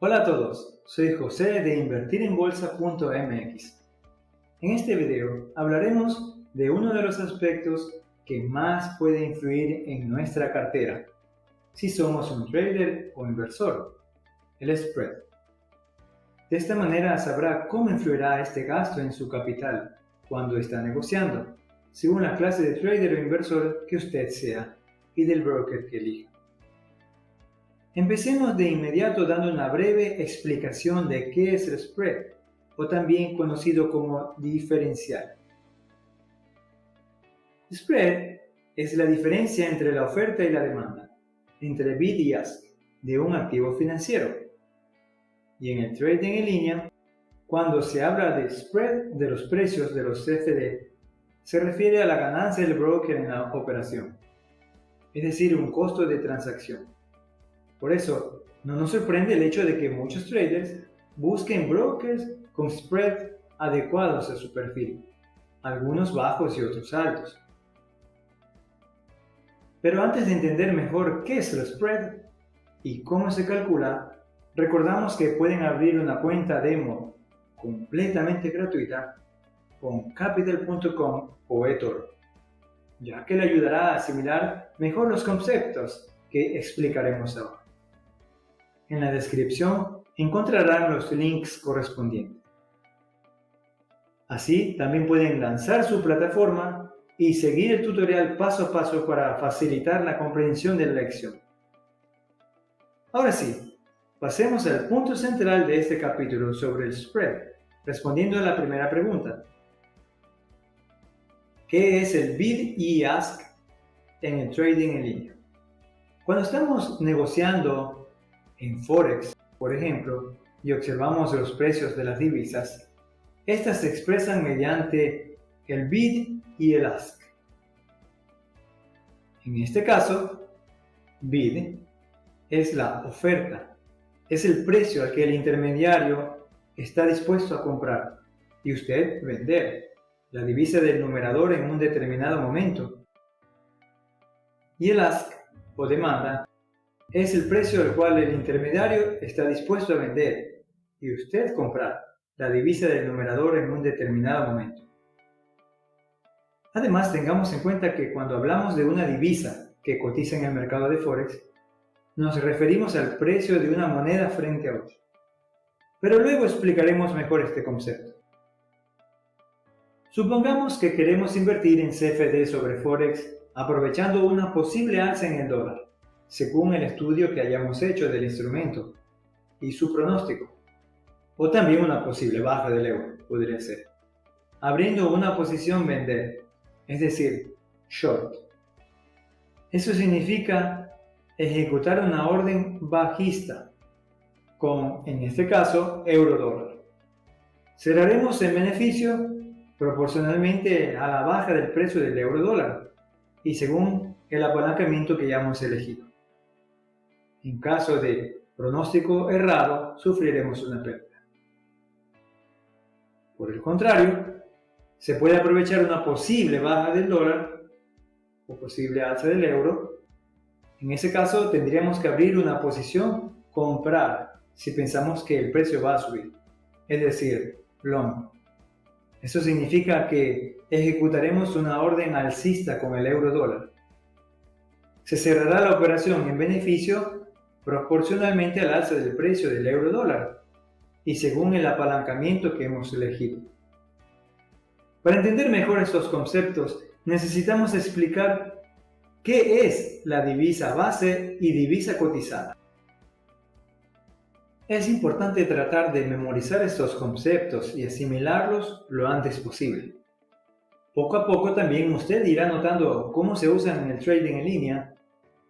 Hola a todos, soy José de invertirenbolsa.mx. En este video hablaremos de uno de los aspectos que más puede influir en nuestra cartera, si somos un trader o inversor, el spread. De esta manera sabrá cómo influirá este gasto en su capital cuando está negociando, según la clase de trader o inversor que usted sea y del broker que elija. Empecemos de inmediato dando una breve explicación de qué es el spread, o también conocido como diferencial. Spread es la diferencia entre la oferta y la demanda, entre bid y ask, de un activo financiero. Y en el trading en línea, cuando se habla de spread de los precios de los CFD, se refiere a la ganancia del broker en la operación, es decir, un costo de transacción. Por eso, no nos sorprende el hecho de que muchos traders busquen brokers con spread adecuados a su perfil, algunos bajos y otros altos. Pero antes de entender mejor qué es el spread y cómo se calcula, recordamos que pueden abrir una cuenta demo completamente gratuita con capital.com o eToro, ya que le ayudará a asimilar mejor los conceptos que explicaremos ahora. En la descripción encontrarán los links correspondientes. Así también pueden lanzar su plataforma y seguir el tutorial paso a paso para facilitar la comprensión de la lección. Ahora sí, pasemos al punto central de este capítulo sobre el spread, respondiendo a la primera pregunta. ¿Qué es el bid y ask en el trading en línea? Cuando estamos negociando en Forex, por ejemplo, y observamos los precios de las divisas, estas se expresan mediante el bid y el ask. En este caso, bid es la oferta, es el precio al que el intermediario está dispuesto a comprar y usted vender la divisa del numerador en un determinado momento. Y el ask o demanda es el precio al cual el intermediario está dispuesto a vender y usted comprar la divisa del numerador en un determinado momento. Además, tengamos en cuenta que cuando hablamos de una divisa que cotiza en el mercado de Forex, nos referimos al precio de una moneda frente a otra. Pero luego explicaremos mejor este concepto. Supongamos que queremos invertir en CFD sobre Forex aprovechando una posible alza en el dólar, según el estudio que hayamos hecho del instrumento y su pronóstico, o también una posible baja del euro, podría ser, abriendo una posición vender, es decir, short. Eso significa ejecutar una orden bajista, con, en este caso, euro-dólar. Cerraremos en beneficio proporcionalmente a la baja del precio del euro-dólar y según el apalancamiento que hayamos elegido. En caso de pronóstico errado, sufriremos una pérdida. Por el contrario, se puede aprovechar una posible baja del dólar o posible alza del euro. En ese caso, tendríamos que abrir una posición comprar si pensamos que el precio va a subir, es decir, long. Eso significa que ejecutaremos una orden alcista con el euro-dólar. Se cerrará la operación en beneficio proporcionalmente al alza del precio del euro-dólar y según el apalancamiento que hemos elegido. Para entender mejor estos conceptos, necesitamos explicar qué es la divisa base y divisa cotizada. Es importante tratar de memorizar estos conceptos y asimilarlos lo antes posible. Poco a poco también usted irá notando cómo se usan en el trading en línea,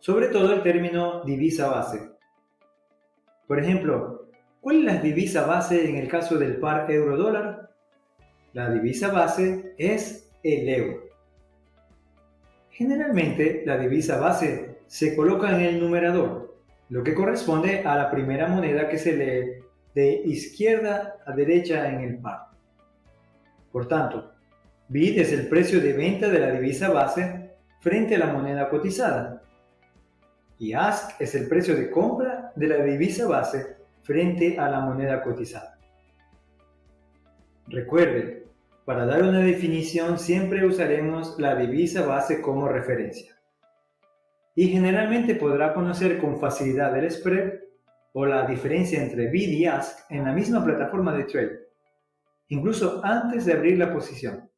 sobre todo el término divisa base. Por ejemplo, ¿cuál es la divisa base en el caso del par euro-dólar? La divisa base es el euro. Generalmente, la divisa base se coloca en el numerador, lo que corresponde a la primera moneda que se lee de izquierda a derecha en el par. Por tanto, bid es el precio de venta de la divisa base frente a la moneda cotizada. Y ask es el precio de compra de la divisa base frente a la moneda cotizada. Recuerde, para dar una definición siempre usaremos la divisa base como referencia. Y generalmente podrá conocer con facilidad el spread o la diferencia entre bid y ask en la misma plataforma de trade, incluso antes de abrir la posición.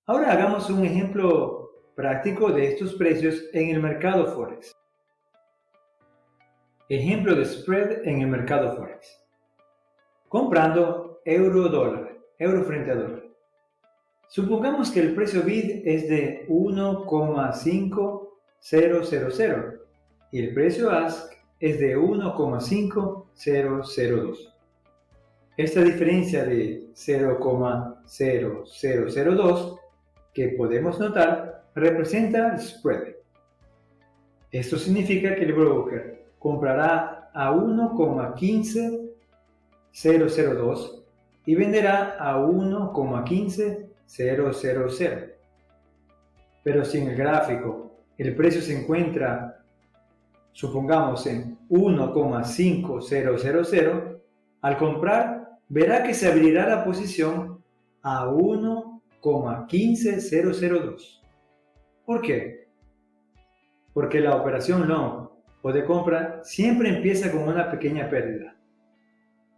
Ahora hagamos un ejemplo práctico de estos precios en el mercado Forex. Ejemplo de spread en el mercado Forex. Comprando euro-dólar, euro frente a dólar. Supongamos que el precio bid es de 1,5000 y el precio ask es de 1,5002. Esta diferencia de 0,0002 que podemos notar representa el spread. Esto significa que el broker comprará a 1,15002 y venderá a 1,15000. Pero si en el gráfico el precio se encuentra, supongamos, en 1,5000, al comprar verá que se abrirá la posición a 1,15002. ¿Por qué? Porque la operación long o de compra siempre empieza con una pequeña pérdida.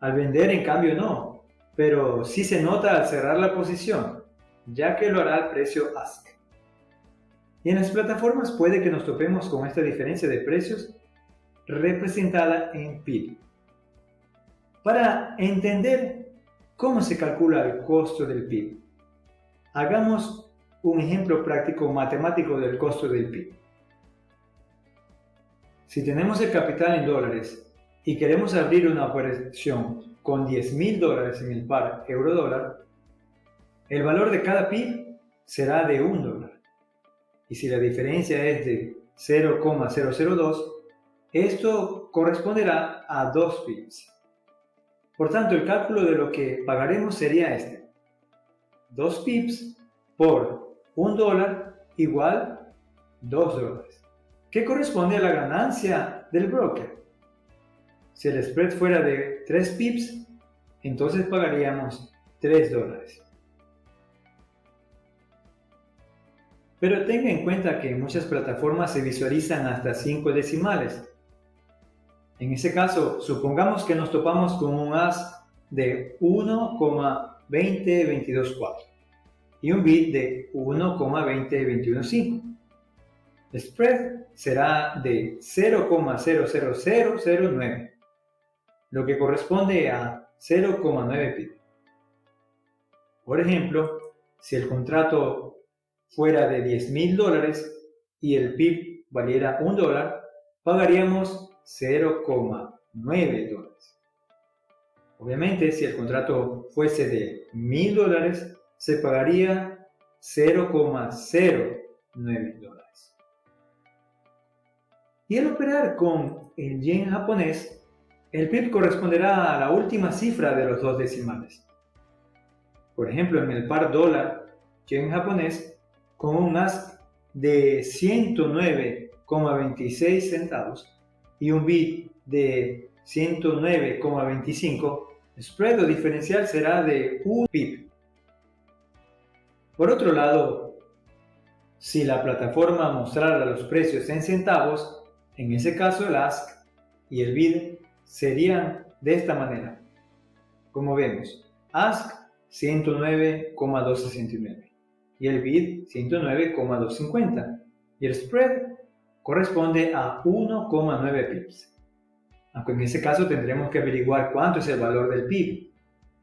Al vender, en cambio, no, pero sí se nota al cerrar la posición, ya que lo hará al precio ask. Y en las plataformas puede que nos topemos con esta diferencia de precios representada en PIB. Para entender cómo se calcula el costo del PIB, hagamos un ejemplo práctico matemático del costo del PIB. Si tenemos el capital en dólares y queremos abrir una operación con $10,000 en el par euro-dólar, el valor de cada PIB será de $1. Y si la diferencia es de 0,002, esto corresponderá a 2 pips. Por tanto, el cálculo de lo que pagaremos sería este. 2 pips por $1 igual $2, que corresponde a la ganancia del broker. Si el spread fuera de 3 pips, entonces pagaríamos $3. Pero tenga en cuenta que en muchas plataformas se visualizan hasta 5 decimales. En ese caso, supongamos que nos topamos con un ask de 1,20224 y un bid de 1,20215. El spread será de 0,00009, lo que corresponde a 0,9 pip. Por ejemplo, si el contrato fuera de $10,000 y el PIB valiera $1, pagaríamos $0,9. Obviamente, si el contrato fuese de $1,000, se pagaría $0,09. Y al operar con el yen japonés, el PIB corresponderá a la última cifra de los 2 decimales. Por ejemplo, en el par dólar-yen japonés, con un ask de 109,26 centavos y un bid de 109,25, el spread o diferencial será de 1 pip. Por otro lado, si la plataforma mostrara los precios en centavos, en ese caso el ask y el bid serían de esta manera. Como vemos, ask 109,269 y el bid 109,250 y el spread corresponde a 1,9 pips. Aunque en ese caso tendremos que averiguar cuánto es el valor del PIB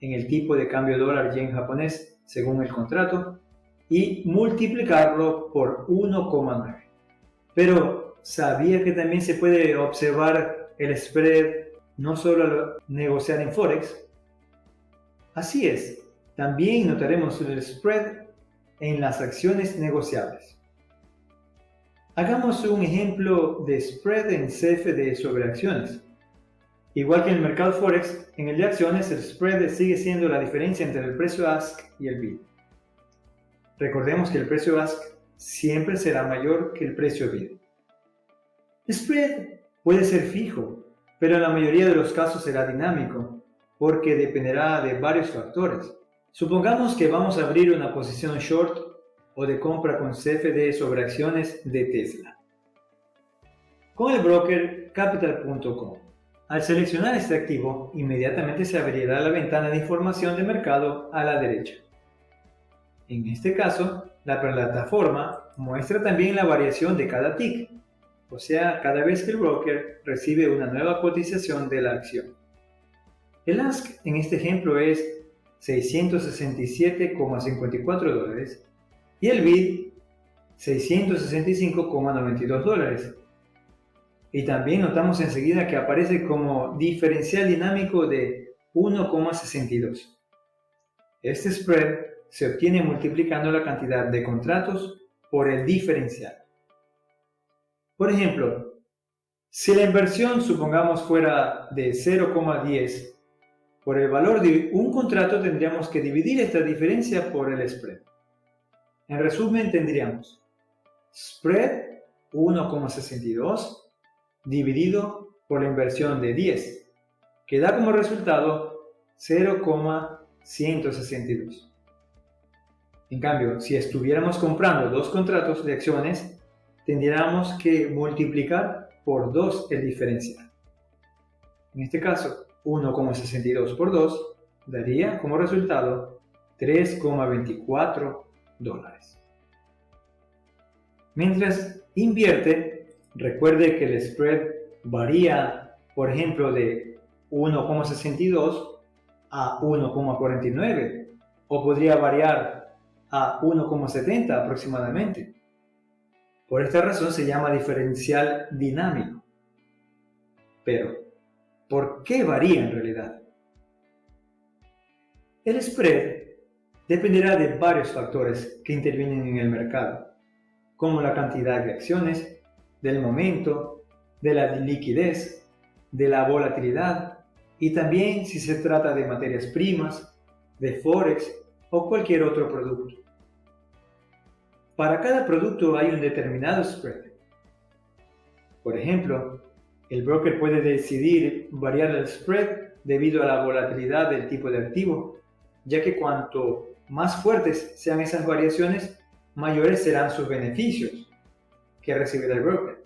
en el tipo de cambio dólar-yen japonés según el contrato y multiplicarlo por 1,9. Pero ¿sabía que también se puede observar el spread no solo al negociar en Forex? Así es, también notaremos el spread en las acciones negociables. Hagamos un ejemplo de spread en CFD sobre acciones. Igual que en el mercado Forex, en el de acciones el spread sigue siendo la diferencia entre el precio ask y el bid. Recordemos que el precio ask siempre será mayor que el precio bid. El spread puede ser fijo pero en la mayoría de los casos será dinámico, porque dependerá de varios factores. Supongamos que vamos a abrir una posición short o de compra con CFD sobre acciones de Tesla con el broker Capital.com. Al seleccionar este activo, inmediatamente se abrirá la ventana de información de mercado a la derecha. En este caso, la plataforma muestra también la variación de cada tick, o sea, cada vez que el broker recibe una nueva cotización de la acción. El ask en este ejemplo es $667,54 y el bid $665,92. Y también notamos enseguida que aparece como diferencial dinámico de 1,62. Este spread se obtiene multiplicando la cantidad de contratos por el diferencial. Por ejemplo, si la inversión supongamos fuera de 0,10, por el valor de un contrato tendríamos que dividir esta diferencia por el spread. En resumen tendríamos spread 1,62 dividido por la inversión de 10, que da como resultado 0,162. En cambio, si estuviéramos comprando dos contratos de acciones, tendríamos que multiplicar por 2 el diferencial. En este caso, 1,62 por 2 daría como resultado $3,24. Mientras invierte, recuerde que el spread varía, por ejemplo, de 1,62 a 1,49 o podría variar a 1,70 aproximadamente. Por esta razón se llama diferencial dinámico. Pero, ¿por qué varía en realidad? El spread dependerá de varios factores que intervienen en el mercado, como la cantidad de acciones, del momento, de la liquidez, de la volatilidad y también si se trata de materias primas, de forex o cualquier otro producto. Para cada producto hay un determinado spread. Por ejemplo, el broker puede decidir variar el spread debido a la volatilidad del tipo de activo, ya que cuanto más fuertes sean esas variaciones, mayores serán sus beneficios que recibirá el broker.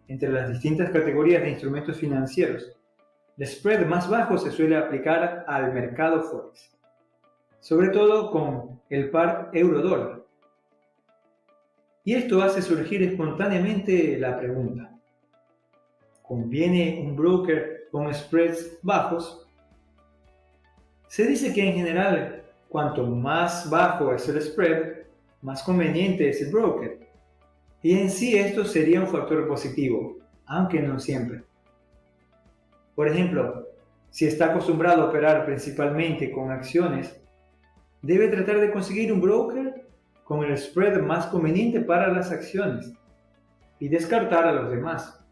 Entre las distintas categorías de instrumentos financieros, el spread más bajo se suele aplicar al mercado forex, sobre todo con el par euro-dólar. Y esto hace surgir espontáneamente la pregunta: ¿conviene un broker con spreads bajos? Se dice que en general, cuanto más bajo es el spread, más conveniente es el broker. Y en sí esto sería un factor positivo, aunque no siempre. Por ejemplo, si está acostumbrado a operar principalmente con acciones, debe tratar de conseguir un broker con el spread más conveniente para las acciones y descartar a los demás.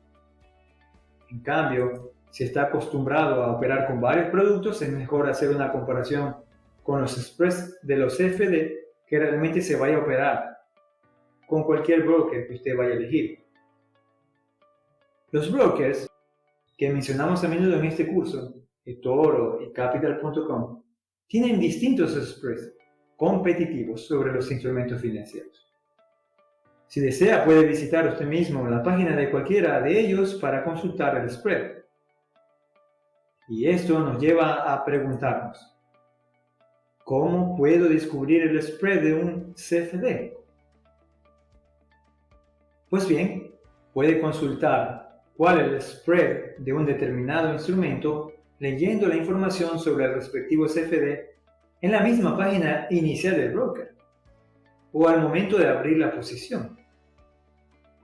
En cambio, si está acostumbrado a operar con varios productos, es mejor hacer una comparación con los spreads de los CFD que realmente se vaya a operar con cualquier broker que usted vaya a elegir. Los brokers que mencionamos a menudo en este curso, eToro y Capital.com, tienen distintos spreads competitivos sobre los instrumentos financieros. Si desea, puede visitar usted mismo la página de cualquiera de ellos para consultar el spread. Y esto nos lleva a preguntarnos: ¿cómo puedo descubrir el spread de un CFD? Pues bien, puede consultar cuál es el spread de un determinado instrumento leyendo la información sobre el respectivo CFD en la misma página inicial del broker o al momento de abrir la posición.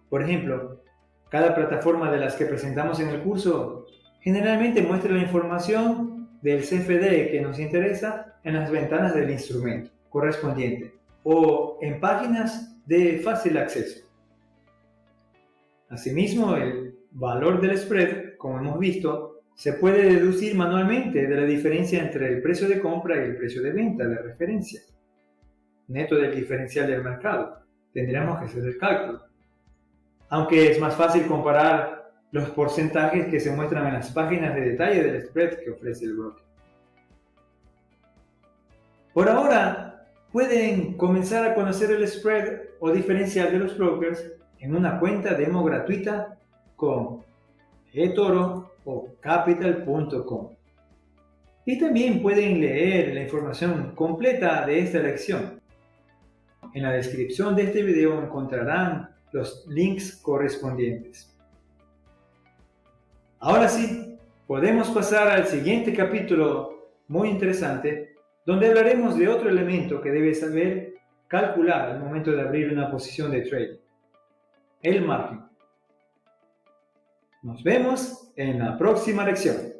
Por ejemplo, cada plataforma de las que presentamos en el curso generalmente muestra la información del CFD que nos interesa en las ventanas del instrumento correspondiente o en páginas de fácil acceso. Asimismo, el valor del spread, como hemos visto, se puede deducir manualmente de la diferencia entre el precio de compra y el precio de venta de referencia, neto del diferencial del mercado. Tendríamos que hacer el cálculo. Aunque es más fácil comparar los porcentajes que se muestran en las páginas de detalle del spread que ofrece el broker. Por ahora, pueden comenzar a conocer el spread o diferencial de los brokers en una cuenta demo gratuita con eToro o capital.com. Y también pueden leer la información completa de esta lección. En la descripción de este video encontrarán los links correspondientes. Ahora sí, podemos pasar al siguiente capítulo muy interesante, donde hablaremos de otro elemento que debes saber calcular al momento de abrir una posición de trade: el margen. Nos vemos en la próxima lección.